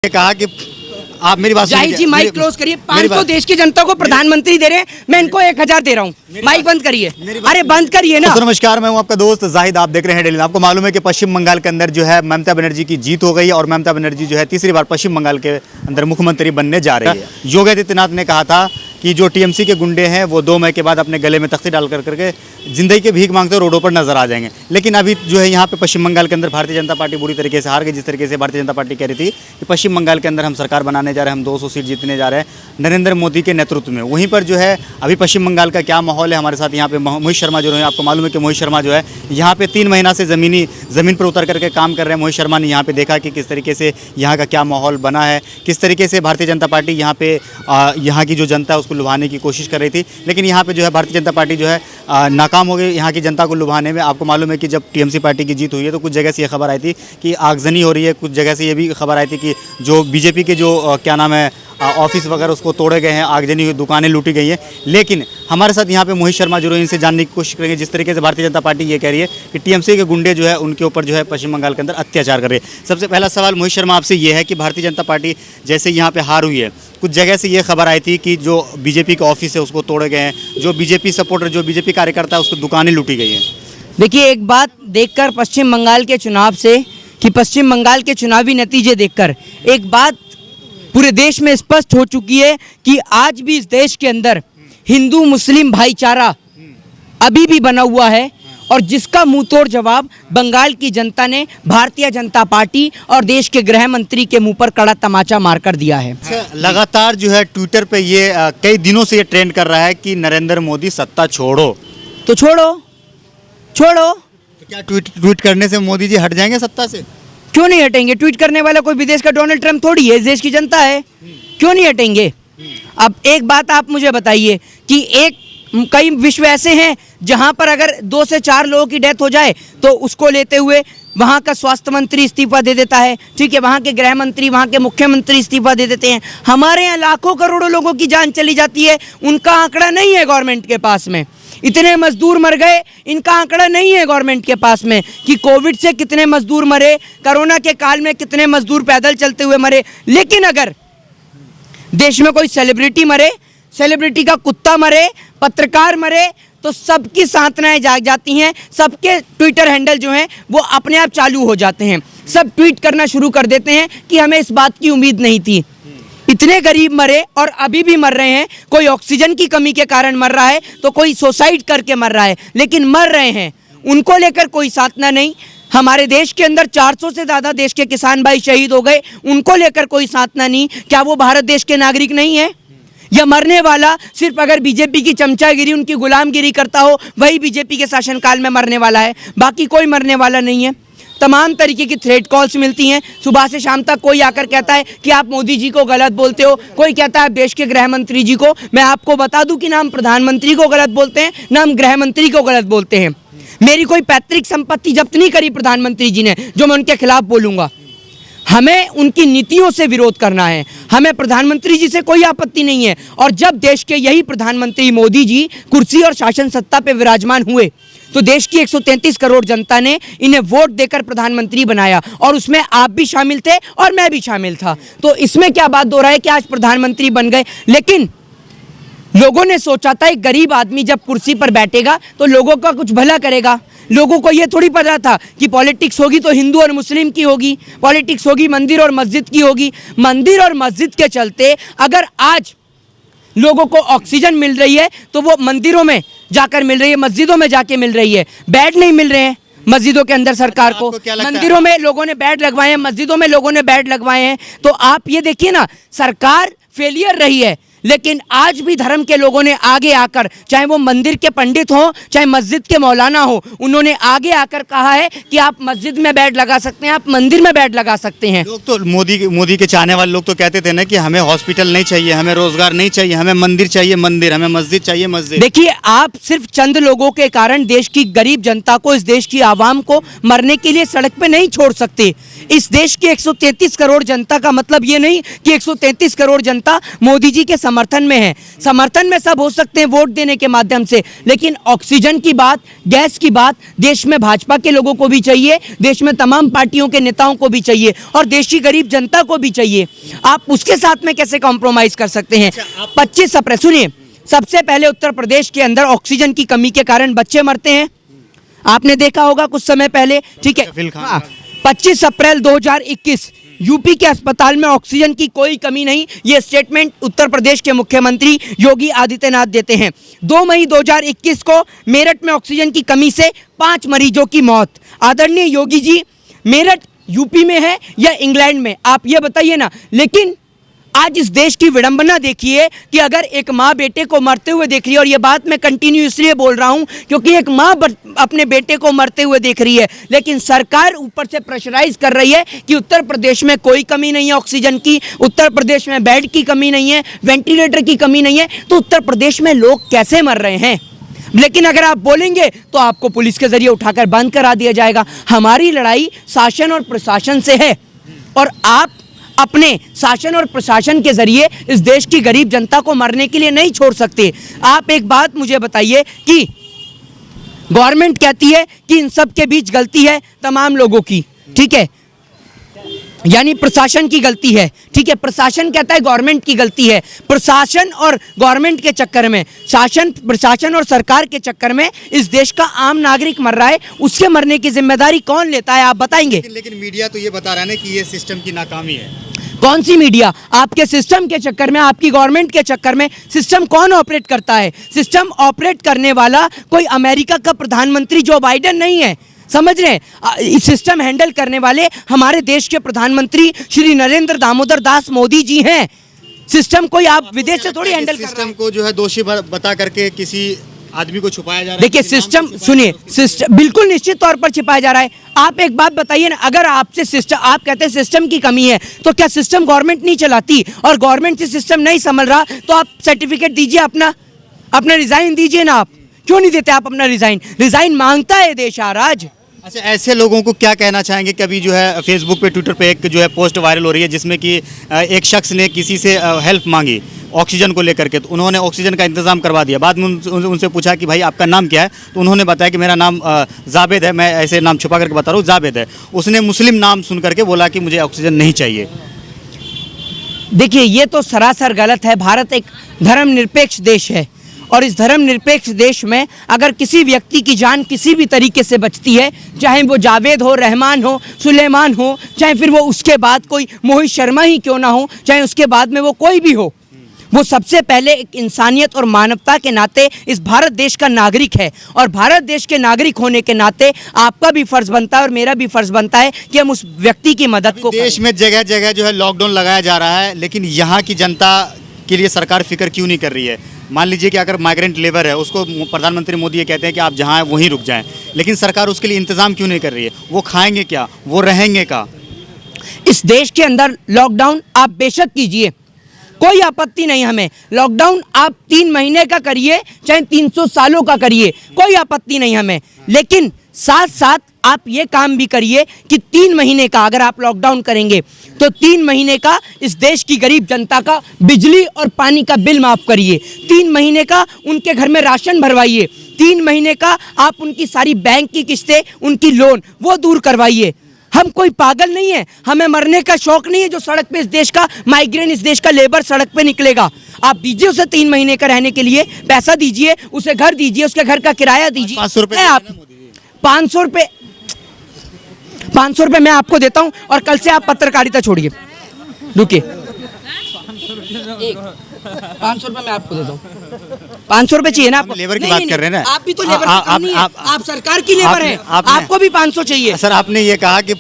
कहा कि आप मेरी बात जाहिर जी माइक क्लोज करिए। 500 देश की जनता को प्रधानमंत्री दे रहे हैं, मैं इनको 1000 दे रहा हूँ। माइक बंद करिए। अरे बंद करिए ना। नमस्कार, मैं हूं आपका दोस्त जाहिद, आप देख रहे हैं डेली। आपको मालूम है कि पश्चिम बंगाल के अंदर जो है ममता बनर्जी की जीत हो गई और ममता बनर्जी जो है तीसरी बार पश्चिम बंगाल के अंदर मुख्यमंत्री बनने जा रही है। योगी आदित्यनाथ ने कहा था कि जो टीएमसी के गुंडे हैं वो 2 मई के बाद अपने गले में तख्ती डाल करके जिंदगी के भीख मांगते रोडों पर नजर आ जाएंगे। लेकिन अभी जो है यहाँ पे पश्चिम बंगाल के अंदर भारतीय जनता पार्टी बुरी तरीके से हार गई। जिस तरीके से भारतीय जनता पार्टी कह रही थी कि पश्चिम बंगाल के अंदर हम सरकार बनाने जा रहे हैं, हम 200 सीट जीतने जा रहे हैं नरेंद्र मोदी के नेतृत्व में। वहीं पर जो है अभी पश्चिम बंगाल का क्या माहौल है, हमारे साथ यहाँ पे मोहित शर्मा जो है, आपको मालूम है कि मोहित शर्मा जो है यहाँ पे 3 महीना से ज़मीन पर उतर करके काम कर रहे हैं। मोहित शर्मा ने यहाँ पे देखा कि किस तरीके से यहाँ का क्या माहौल बना है, किस तरीके से भारतीय जनता पार्टी यहाँ पे यहाँ की जो जनता है उसको लुभाने की कोशिश कर रही थी। लेकिन यहाँ पे जो है भारतीय जनता पार्टी जो है नाकाम हो गई यहाँ की जनता को लुभाने में। आपको मालूम है कि जब टीएमसी पार्टी की जीत हुई है तो कुछ जगह से ये खबर आई थी कि आगजनी हो रही है, कुछ जगह से ये भी खबर आई थी कि जो बीजेपी के जो क्या नाम है ऑफिस वगैरह उसको तोड़े गए हैं, आगजनी हुई, दुकानें लूटी गई हैं। लेकिन हमारे साथ यहाँ पे मोहित शर्मा जो है इनसे जानने की कोशिश करेंगे जिस तरीके से भारतीय जनता पार्टी ये कह रही है कि टीएमसी के गुंडे जो है उनके ऊपर जो है पश्चिम बंगाल के अंदर अत्याचार कर रहे हैं। सबसे पहला सवाल मोहित शर्मा आपसे ये है कि भारतीय जनता पार्टी जैसे यहाँ पे हार हुई है, कुछ जगह से ये खबर आई थी कि जो बीजेपी का ऑफिस है उसको तोड़े गए हैं, जो बीजेपी सपोर्टर जो बीजेपी कार्यकर्ता है उसको दुकानें लूटी गई हैं। देखिए, एक बात देखकर पश्चिम बंगाल के चुनाव से कि पश्चिम बंगाल के चुनावी नतीजे देखकर एक बात पूरे देश में स्पष्ट हो चुकी है कि आज भी इस देश के अंदर हिंदू मुस्लिम भाईचारा अभी भी बना हुआ है और जिसका मुंहतोड़ जवाब बंगाल की जनता ने भारतीय जनता पार्टी और देश के गृह मंत्री के मुंह पर कड़ा तमाचा मारकर दिया है। लगातार जो है ट्विटर पे ये कई दिनों से ये ट्रेंड कर रहा है कि नरेंद्र मोदी सत्ता छोड़ो, तो छोड़ो। तो क्या ट्वीट करने से मोदी जी हट जाएंगे सत्ता से? क्यों नहीं हटेंगे? ट्वीट करने वाला कोई विदेश का डोनाल्ड ट्रंप थोड़ी है, इस देश की जनता है। क्यों नहीं हटेंगे? अब एक बात आप मुझे बताइए कि कई विश्व ऐसे हैं जहां पर अगर 2 से 4 लोगों की डेथ हो जाए तो उसको लेते हुए वहां का स्वास्थ्य मंत्री इस्तीफा दे देता है, ठीक है, वहां के गृह मंत्री, वहां के मुख्यमंत्री इस्तीफा दे देते हैं। हमारे यहाँ लाखों करोड़ों लोगों की जान चली जाती है, उनका आंकड़ा नहीं है गवर्नमेंट के पास में। इतने मजदूर मर गए, इनका आंकड़ा नहीं है गवर्नमेंट के पास में कि कोविड से कितने मजदूर मरे, कोरोना के काल में कितने मजदूर पैदल चलते हुए मरे। लेकिन अगर देश में कोई सेलिब्रिटी मरे, सेलिब्रिटी का कुत्ता मरे, पत्रकार मरे, तो सबकी सांत्वनाएं जाग जाती हैं, सबके ट्विटर हैंडल जो हैं वो अपने आप चालू हो जाते हैं, सब ट्वीट करना शुरू कर देते हैं कि हमें इस बात की उम्मीद नहीं थी। इतने गरीब मरे और अभी भी मर रहे हैं, कोई ऑक्सीजन की कमी के कारण मर रहा है तो कोई सुसाइड करके मर रहा है, लेकिन मर रहे हैं, उनको लेकर कोई सांत्वना नहीं। हमारे देश के अंदर 400 से ज़्यादा देश के किसान भाई शहीद हो गए, उनको लेकर कोई सांत्वना नहीं। क्या वो भारत देश के नागरिक नहीं है? या मरने वाला सिर्फ अगर बीजेपी की चमचागिरी, उनकी गुलामगिरी करता हो वही बीजेपी के शासनकाल में मरने वाला है, बाकी कोई मरने वाला नहीं है। तमाम तरीके की थ्रेट कॉल्स मिलती हैं, सुबह से शाम तक कोई आकर कहता है कि आप मोदी जी को गलत बोलते हो, कोई कहता है आप देश के गृह मंत्री जी को। मैं आपको बता दूं कि ना हम प्रधानमंत्री को गलत बोलते हैं, ना हम गृह मंत्री को गलत बोलते हैं। मेरी कोई पैतृक संपत्ति जब्त नहीं करी प्रधानमंत्री जी ने जो मैं उनके खिलाफ बोलूँगा। हमें उनकी नीतियों से विरोध करना है, हमें प्रधानमंत्री जी से कोई आपत्ति नहीं है। और जब देश के यही प्रधानमंत्री मोदी जी कुर्सी और शासन सत्ता पे विराजमान हुए तो देश की 133 करोड़ जनता ने इन्हें वोट देकर प्रधानमंत्री बनाया और उसमें आप भी शामिल थे और मैं भी शामिल था। तो इसमें क्या बात हो रहा है कि आज प्रधानमंत्री बन गए। लेकिन लोगों ने सोचा था एक गरीब आदमी जब कुर्सी पर बैठेगा तो लोगों का कुछ भला करेगा। लोगों को ये थोड़ी पता था कि पॉलिटिक्स होगी तो हिंदू और मुस्लिम की होगी, पॉलिटिक्स होगी मंदिर और मस्जिद की होगी। मंदिर और मस्जिद के चलते अगर आज लोगों को ऑक्सीजन मिल रही है तो वो मंदिरों में जाकर मिल रही है, मस्जिदों में जाके मिल रही है। बेड नहीं मिल रहे हैं मस्जिदों के अंदर सरकार को, मंदिरों में लोगों ने बेड लगवाए हैं, मस्जिदों में लोगों ने बेड लगवाए हैं। तो आप ये देखिए ना, सरकार फेलियर रही है, लेकिन आज भी धर्म के लोगों ने आगे आकर, चाहे वो मंदिर के पंडित हों चाहे मस्जिद के मौलाना हो, उन्होंने आगे आकर कहा है कि आप मस्जिद में बेड लगा सकते हैं, आप मंदिर में बेड लगा सकते हैं। लोग तो मोदी के चाहने वाले लोग तो कहते थे ना कि हमें हॉस्पिटल नहीं चाहिए, हमें रोजगार नहीं चाहिए, हमें मंदिर चाहिए मंदिर, हमें मस्जिद चाहिए मस्जिद। देखिए, आप सिर्फ चंद लोगों के कारण देश की गरीब जनता को, इस देश की आवाम को मरने के लिए सड़क पे नहीं छोड़ सकते। इस देश की 133 करोड़ जनता का मतलब ये नहीं कि 133 करोड़ जनता मोदी जी के समर्थन में है। समर्थन में सब हो सकते हैं वोट देने के माध्यम से, लेकिन ऑक्सीजन की बात, गैस की बात देश में भाजपा के लोगों को भी चाहिए, देश में तमाम पार्टियों के नेताओं को भी चाहिए और देश की गरीब जनता को भी चाहिए। आप उसके साथ में कैसे कॉम्प्रोमाइज कर सकते हैं? 25 अप्रैल, सुनिए, सबसे पहले उत्तर प्रदेश के अंदर ऑक्सीजन की कमी के कारण बच्चे मरते हैं, आपने देखा होगा कुछ समय पहले, ठीक है। 25 अप्रैल 2021 यूपी के अस्पताल में ऑक्सीजन की कोई कमी नहीं, ये स्टेटमेंट उत्तर प्रदेश के मुख्यमंत्री योगी आदित्यनाथ देते हैं। 2 मई 2021 को मेरठ में ऑक्सीजन की कमी से 5 मरीजों की मौत। आदरणीय योगी जी, मेरठ यूपी में है या इंग्लैंड में, आप ये बताइए ना। लेकिन आज इस देश की विडंबना देखिए कि अगर एक माँ बेटे को मरते हुए देख रही है, और ये बात मैं कंटिन्यू इसलिए बोल रहा हूँ क्योंकि एक माँ अपने बेटे को मरते हुए देख रही है, लेकिन सरकार ऊपर से प्रेशराइज कर रही है कि उत्तर प्रदेश में कोई कमी नहीं है ऑक्सीजन की, उत्तर प्रदेश में बेड की कमी नहीं है, वेंटिलेटर की कमी नहीं है, तो उत्तर प्रदेश में लोग कैसे मर रहे हैं? लेकिन अगर आप बोलेंगे तो आपको पुलिस के जरिए उठाकर बंद करा दिया जाएगा। हमारी लड़ाई शासन और प्रशासन से है, और आप अपने शासन और प्रशासन के जरिए इस देश की गरीब जनता को मरने के लिए नहीं छोड़ सकते। आप एक बात मुझे बताइए कि गवर्नमेंट कहती है कि इन सब के बीच गलती है तमाम लोगों की, ठीक है, यानी प्रशासन की गलती है, ठीक है। प्रशासन कहता है गवर्नमेंट की गलती है। प्रशासन और गवर्नमेंट के चक्कर में, प्रशासन और सरकार के चक्कर में इस देश का आम नागरिक मर रहा है, उसके मरने की जिम्मेदारी कौन लेता है, आप बताएंगे? लेकिन मीडिया तो ये बता रहा है ना कि ये सिस्टम की नाकामी है। कौन सी मीडिया? आपके सिस्टम के चक्कर में, आपकी गवर्नमेंट के चक्कर में सिस्टम कौन ऑपरेट करता है? सिस्टम ऑपरेट करने वाला कोई अमेरिका का प्रधानमंत्री जो बाइडेन नहीं है, समझ रहे हैं? इस सिस्टम हैंडल करने वाले हमारे देश के प्रधानमंत्री श्री नरेंद्र दामोदर दास मोदी जी हैं। सिस्टम कोई आप विदेश से थोड़ी हैंडल कर रहे हैं। सिस्टम को जो है दोषी बता करके किसी आदमी को छुपाया जा रहा है। देखिए सिस्टम, सुनिए, सिस्टम बिल्कुल निश्चित तौर पर छिपाया जा रहा है। आप एक बात बताइए ना, अगर आपसे सिस्टम, आप कहते हैं सिस्टम की कमी है, तो क्या सिस्टम गवर्नमेंट नहीं चलाती? और गवर्नमेंट से सिस्टम नहीं संभल रहा तो आप सर्टिफिकेट दीजिए, अपना रिजाइन दीजिए ना। आप क्यों नहीं देते? आप अपना रिजाइन मांगता है देश आज। अच्छा, ऐसे लोगों को क्या कहना चाहेंगे कि अभी जो है फेसबुक पे, ट्विटर पे एक जो है पोस्ट वायरल हो रही है जिसमें कि एक शख्स ने किसी से हेल्प मांगी ऑक्सीजन को लेकर के, तो उन्होंने ऑक्सीजन का इंतज़ाम करवा दिया। बाद में उनसे पूछा कि भाई आपका नाम क्या है, तो उन्होंने बताया कि मेरा नाम जावेद है, मैं ऐसे नाम छुपा करके बता रहा हूँ, जावेद है। उसने मुस्लिम नाम सुन करके बोला कि मुझे ऑक्सीजन नहीं चाहिए। देखिए ये तो सरासर गलत है। भारत एक धर्मनिरपेक्ष देश है, और इस धर्मनिरपेक्ष देश में अगर किसी व्यक्ति की जान किसी भी तरीके से बचती है, चाहे वो जावेद हो, रहमान हो, सुलेमान हो, चाहे फिर वो उसके बाद कोई मोहित शर्मा ही क्यों ना हो, चाहे उसके बाद में वो कोई भी हो, वो सबसे पहले एक इंसानियत और मानवता के नाते इस भारत देश का नागरिक है। और भारत देश के नागरिक होने के नाते आपका भी फर्ज बनता है और मेरा भी फर्ज बनता है कि हम उस व्यक्ति की मदद को देश में जगह जगह जो है लॉकडाउन लगाया जा रहा है, लेकिन यहाँ की जनता के लिए सरकार फिक्र क्यों नहीं कर रही है? मान लीजिए कि अगर माइग्रेंट लेबर है, उसको प्रधानमंत्री मोदी ये कहते हैं कि आप जहाँ हैं वहीं रुक जाएं, लेकिन सरकार उसके लिए इंतजाम क्यों नहीं कर रही है? वो खाएंगे क्या, वो रहेंगे क्या? इस देश के अंदर लॉकडाउन आप बेशक कीजिए, कोई आपत्ति नहीं हमें। लॉकडाउन आप 3 महीने का करिए, चाहे 300 सालों का करिए, कोई आपत्ति नहीं हमें। लेकिन साथ साथ आप ये काम भी करिए कि 3 महीने का अगर आप लॉकडाउन करेंगे तो 3 महीने का इस देश की गरीब जनता का बिजली और पानी का बिल माफ़ करिए। 3 महीने का उनके घर में राशन भरवाइए। 3 महीने का आप उनकी सारी बैंक की किस्तें, उनकी लोन वो दूर करवाइए। हम कोई पागल नहीं है, हमें मरने का शौक नहीं है जो सड़क पे इस देश का माइग्रेंट, इस देश का लेबर सड़क पे निकलेगा। आप दीजिए उसे 3 महीने का रहने के लिए पैसा दीजिए, उसे घर दीजिए, उसके घर का किराया दीजिए। 500 रुपये आप 500 रुपये मैं आपको देता हूं, और कल से आप पत्रकारिता छोड़िए। रुकिए, 500 रुपये मैं आपको देता हूँ। 500 रुपये चाहिए ना आपको? लेबर की बात कर रहे हैं ना आप भी तो लेबर आप सरकार की लेबर है, आपको भी 500 चाहिए। सर आपने ये कहा कि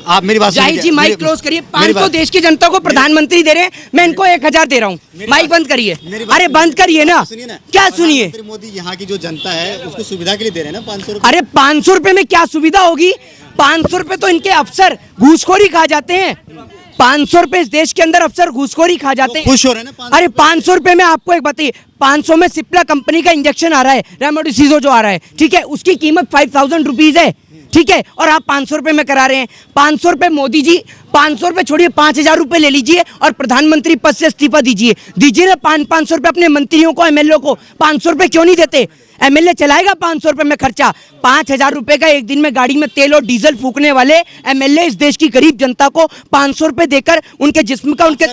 आप मेरी बात जाहिद जी माइक क्लोज करिए। 500 देश की जनता को प्रधानमंत्री दे रहे हैं, मैं इनको 1000 दे रहा हूँ। माइक बंद करिए। अरे बंद करिए ना, क्या सुनिए। मोदी यहाँ की जो जनता है उसको सुविधा के लिए दे रहे हैं ना 500 रुपये। अरे 500 रुपये में क्या सुविधा होगी? 500 रुपये तो इनके अफसर घूसखोरी खा जाते हैं। 500 रुपये इस देश के अंदर अफसर घूसखोरी खा जाते हैं। खुश हो रहे हैं ना? अरे 500 रुपये में आपको एक बताइए, 500 में सिप्ला कंपनी का इंजेक्शन आ रहा है, रेमडेसिविर जो आ रहा है, ठीक है, उसकी कीमत 5000 रुपीज है, ठीक है, और आप 500 रुपए में करा रहे हैं। 500 रुपए मोदी जी, 500 रुपए छोड़िए, 5,000 रुपए ले लीजिए और प्रधानमंत्री पद से इस्तीफा दीजिए ना। 500 रुपए अपने मंत्रियों को, एमएलए को 500 रुपए क्यों नहीं देते? एमएलए चलाएगा 500 रुपए में खर्चा। 5,000 रुपए का एक दिन में गाड़ी में तेल और डीजल फूकने वाले एमएलए इस देश की गरीब जनता को 500 रुपए देकर उनके जिस्म का, उनके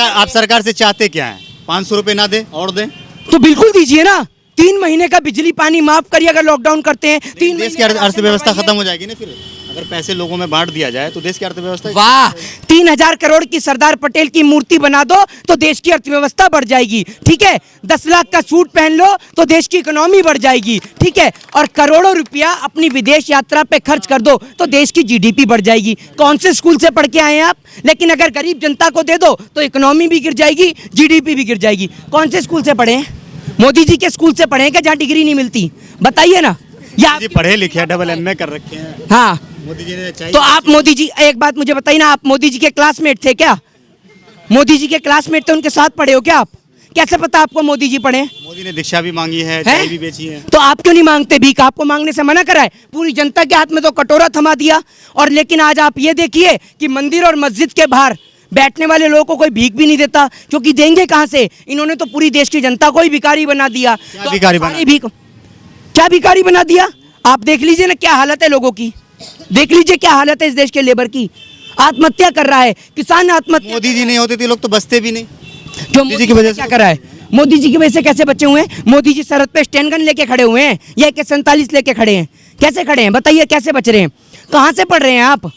आप सरकार से चाहते क्या है? 500 रुपए ना दे और दें तो बिल्कुल दीजिए ना। 3 महीने का बिजली पानी माफ करिए अगर लॉकडाउन करते हैं। 3 देश की अर्थव्यवस्था खत्म हो जाएगी ना। फिर अगर पैसे लोगों में बांट दिया जाए तो देश की अर्थव्यवस्था। वाह, 3,000 करोड़ की सरदार पटेल की मूर्ति बना दो तो देश की अर्थव्यवस्था बढ़ जाएगी। ठीक है, 10 लाख का सूट पहन लो तो देश की इकोनॉमी बढ़ जाएगी। ठीक है, और करोड़ों रुपया अपनी विदेश यात्रा पे खर्च कर दो तो देश की जीडीपी बढ़ जाएगी। कौन से स्कूल से पढ़ के आए हैं आप? लेकिन अगर गरीब जनता को दे दो तो इकोनॉमी भी गिर जाएगी, जीडीपी भी गिर जाएगी। कौन से स्कूल से पढ़े हैं? मोदी जी के स्कूल से पढ़े हैं क्या जहाँ डिग्री नहीं मिलती? बताइए ना। या जी पढ़े लिखे, डबल एमए कर रखे हैं। हाँ, मोदी जी ने चाहिए तो आप मोदी जी, एक बात मुझे बताइए ना, आप मोदी जी के क्लासमेट थे क्या? मोदी जी के क्लासमेट थे, उनके साथ पढ़े हो क्या आप? कैसे पता आपको मोदी जी पढ़े? मोदी ने दीक्षा भी मांगी है, चाय भी बेची है। तो आप क्यों नहीं मांगते भीख? आपको मांगने से मना करा है? पूरी जनता के हाथ में तो कटोरा थमा दिया। और लेकिन आज आप ये देखिए कि मंदिर और मस्जिद के बाहर बैठने वाले लोगों को कोई भीख भी नहीं देता, क्योंकि देंगे कहाँ से? इन्होंने तो पूरी देश की जनता को ही भिखारी बना दिया। क्या भिखारी बना? क्या भिखारी बना दिया? आप देख लीजिए ना क्या हालत है लोगों की, देख लीजिए क्या हालत है इस देश के लेबर की। आत्महत्या कर रहा है किसान, आत्महत्या। मोदी जी नहीं होते थे लोग तो बचते भी नहीं। क्यों? मोदी जी की वजह से क्या कर रहा है? मोदी जी की वजह से कैसे बचे हुए हैं? मोदी जी सरहद पे स्टैंड गन लेके खड़े हुए हैं या AK-47 लेके खड़े हैं? कैसे खड़े हैं बताइए? कैसे बच रहे हैं? कहाँ से पढ़ रहे हैं आप?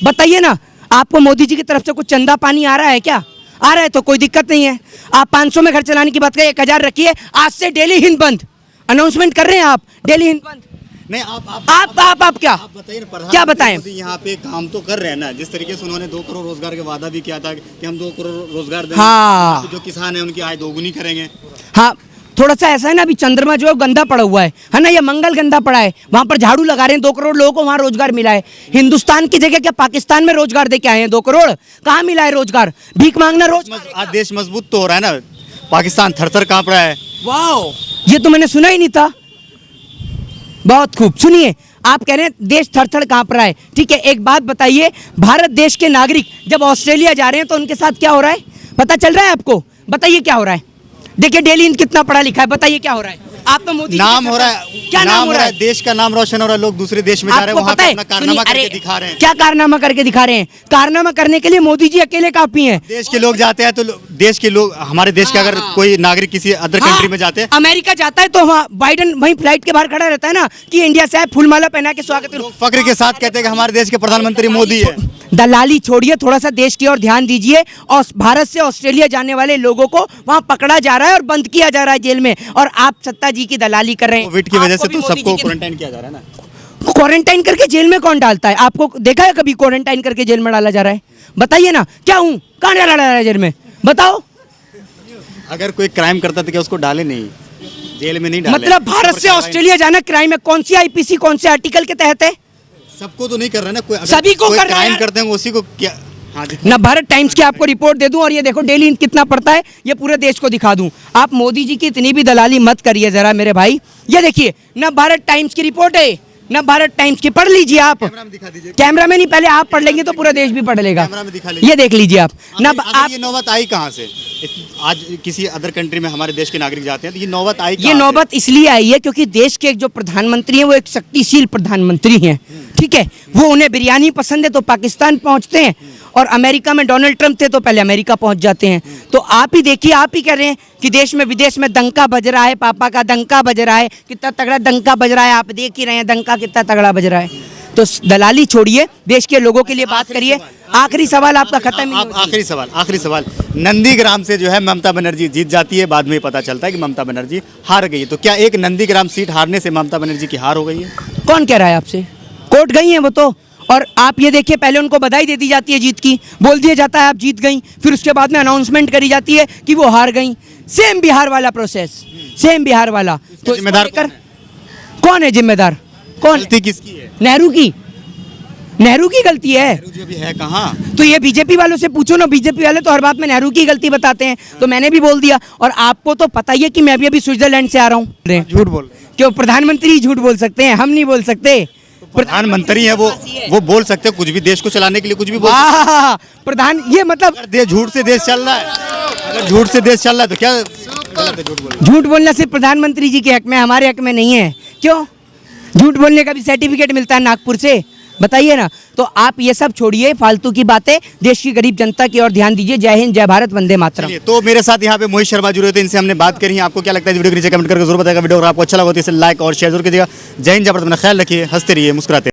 बताइए ना। आपको मोदी जी की तरफ से कुछ चंदा पानी आ रहा है क्या? आ रहा है तो कोई दिक्कत नहीं है। आप 500 में घर चलाने की बात करें, 1,000 रखिए। आज से डेली हिंद बंद अनाउंसमेंट कर रहे हैं आप, डेली हिंद बंद। नहीं आप क्या बताइए ना, क्या बताएं? यहाँ पे काम तो कर रहे हैं ना, जिस तरीके से उन्होंने 2 करोड़ रोजगार का वादा भी किया था कि हम 2 करोड़ रोजगार देंगे। हाँ, जो किसान है उनकी आय दोगुनी करेंगे। हाँ, थोड़ा सा ऐसा है ना, अभी चंद्रमा जो है गंदा पड़ा हुआ है ना, ये मंगल गंदा पड़ा है, वहां पर झाड़ू लगा रहे हैं। 2 करोड़ लोगों को वहां रोजगार मिला है। हिंदुस्तान की जगह क्या पाकिस्तान में रोजगार दे के आए हैं? 2 करोड़ कहाँ मिला है रोजगार? भीख मांगना रोज। आज देश मजबूत तो हो रहा है ना, पाकिस्तान थर-थर कांप रहा है। वाह, ये तो मैंने सुना ही नहीं था। बहुत खूब, सुनिए, आप कह रहे हैं देश थर-थर कांप रहा है। ठीक है, एक बात बताइए, भारत देश के नागरिक जब ऑस्ट्रेलिया जा रहे हैं तो उनके साथ क्या हो रहा है? पता चल रहा है आपको? बताइए क्या हो रहा है? देखिए डेली हिंद कितना पढ़ा लिखा है, बताइए क्या हो रहा है? आप तो मोदी नाम हो रहा है, क्या नाम हो रहा है? देश का नाम रोशन हो रहा है। लोग दूसरे देश में जा रहे हैं, वहां पे अपना कारनामा करके दिखा रहे हैं। क्या कारनामा करके दिखा रहे हैं? कारनामा करने के लिए मोदी जी अकेले काफी हैं। देश के लोग जाते हैं तो देश के लोग, हमारे देश के अगर कोई नागरिक किसी अदर कंट्री में जाते हैं, अमेरिका जाता है तो वहाँ बाइडन वहीं फ्लाइट के बाहर खड़ा रहता है ना कि इंडिया से आए, फूलमाला पहना के स्वागत करो। फक्र के साथ कहते हैं कि हमारे देश के प्रधानमंत्री मोदी है। दलाली छोड़िए, थोड़ा सा देश की ओर ध्यान दीजिए। और भारत से ऑस्ट्रेलिया जाने वाले लोगों को वहां पकड़ा जा रहा है और बंद किया जा रहा है जेल में, और आप सत्ता जी की दलाली कर रहे हैं। कोविड की वजह से तो सबको क्वारंटाइन किया जा रहा है ना। क्वारंटाइन करके जेल में कौन डालता है? आपको देखा है कभी क्वारंटाइन करके जेल में डाला जा रहा है? बताइए ना, क्या हूँ, कहाँ डाला जा रहा है जेल में? बताओ। अगर कोई क्राइम करता तो क्या उसको डाले नहीं, जेल में नहीं डाले? मतलब भारत से ऑस्ट्रेलिया जाना क्राइम है? कौन सी IPC, कौन से आर्टिकल के तहत है? सबको तो नहीं कर रहा ना, कोई सभी को कर रहा है। क्राइम करते हैं उसी को क्या? हाँ, ना भारत टाइम्स की आपको रिपोर्ट दे दूं और ये देखो डेली कितना पड़ता है, ये पूरे देश को दिखा दूं। आप मोदी जी की इतनी भी दलाली मत करिए जरा मेरे भाई। ये देखिए ना, भारत टाइम्स की रिपोर्ट है ना, भारत टाइम्स की, पढ़ लीजिए आप। कैमरा में नहीं, पहले आप पढ़ लेंगे तो पूरा देश भी पढ़ लेगा। ये देख लीजिए आप ना। आप ये नौबत आई कहाँ से? आज किसी अदर कंट्री में हमारे देश के नागरिक जाते हैं तो ये नौबत आई? ये नौबत इसलिए आई है क्योंकि देश के जो प्रधानमंत्री हैं वो एक शक्तिशील प्रधानमंत्री हैं। ठीक है, वो उन्हें बिरयानी पसंद है तो पाकिस्तान पहुंचते हैं, और अमेरिका में डोनाल्ड ट्रंप थे तो पहले अमेरिका पहुंच जाते हैं। तो आप ही देखिए, आप ही कह रहे हैं कि देश में विदेश में डंका बज रहा है, पापा का डंका बज रहा है। कितना तगड़ा डंका बज रहा है, आप देख ही रहे हैं डंका कितना तगड़ा बज रहा है। तो दलाली छोड़िए, देश के लोगों के लिए बात करिए। आखिरी सवाल आपका खत्म ही। आखिरी सवाल, नंदीग्राम से जो है ममता बनर्जी जीत जाती है, बाद में पता चलता है कि ममता बनर्जी हार गई है। तो क्या एक नंदीग्राम सीट हारने से ममता बनर्जी की हार हो गई है? कौन कह रहा है आपसे? कोर्ट गई हैं वो तो। और आप ये देखिए, पहले उनको बधाई दे दी जाती है जीत की, बोल दिया जाता है आप जीत गई, फिर उसके बाद में अनाउंसमेंट करी जाती है कि वो हार गई। सेम बिहार वाला प्रोसेस, सेम बिहार वाला। तो जिम्मेदार कौन है? जिम्मेदार कौन? गलती किसकी है? नेहरू की। नेहरू की गलती है। नेहरू जी अभी है कहाँ? तो ये बीजेपी वालों से पूछो ना, बीजेपी वाले तो हर बात में नेहरू की गलती बताते हैं। तो मैंने भी बोल दिया, और आपको तो पता ही है कि मैं भी अभी स्विट्जरलैंड से आ रहा हूँ। झूठ बोल, क्यों? प्रधानमंत्री झूठ बोल सकते हैं, हम नहीं बोल सकते। प्रधानमंत्री है वो बोल सकते हैं कुछ भी, देश को चलाने के लिए कुछ भी बोल वाह प्रधान, ये मतलब अगर झूठ से देश चल रहा है, अगर झूठ से देश चल रहा है तो क्या गलत है झूठ बोलना? झूठ बोलना सिर्फ प्रधानमंत्री जी के हक में, हमारे हक में नहीं है। क्यों? झूठ बोलने का भी सर्टिफिकेट मिलता है नागपुर से, बताइए ना। तो आप ये सब छोड़िए फालतू की बातें, देश की गरीब जनता की ओर ध्यान दीजिए। जय हिंद, जय भारत, वंदे मातरम। चलिए, तो मेरे साथ यहाँ पे मोहित शर्मा जुड़े थे, इनसे हमने बात करी है। आपको क्या लगता है वीडियो के नीचे कमेंट करके जरूर बताएगा। वीडियो अगर आपको अच्छा लगा तो इसे लाइक और शेयर जरूर कीजिएगा। जय हिंद, जय भारत, अपना ख्याल रखिए, हंसते रहिए, मुस्कुराते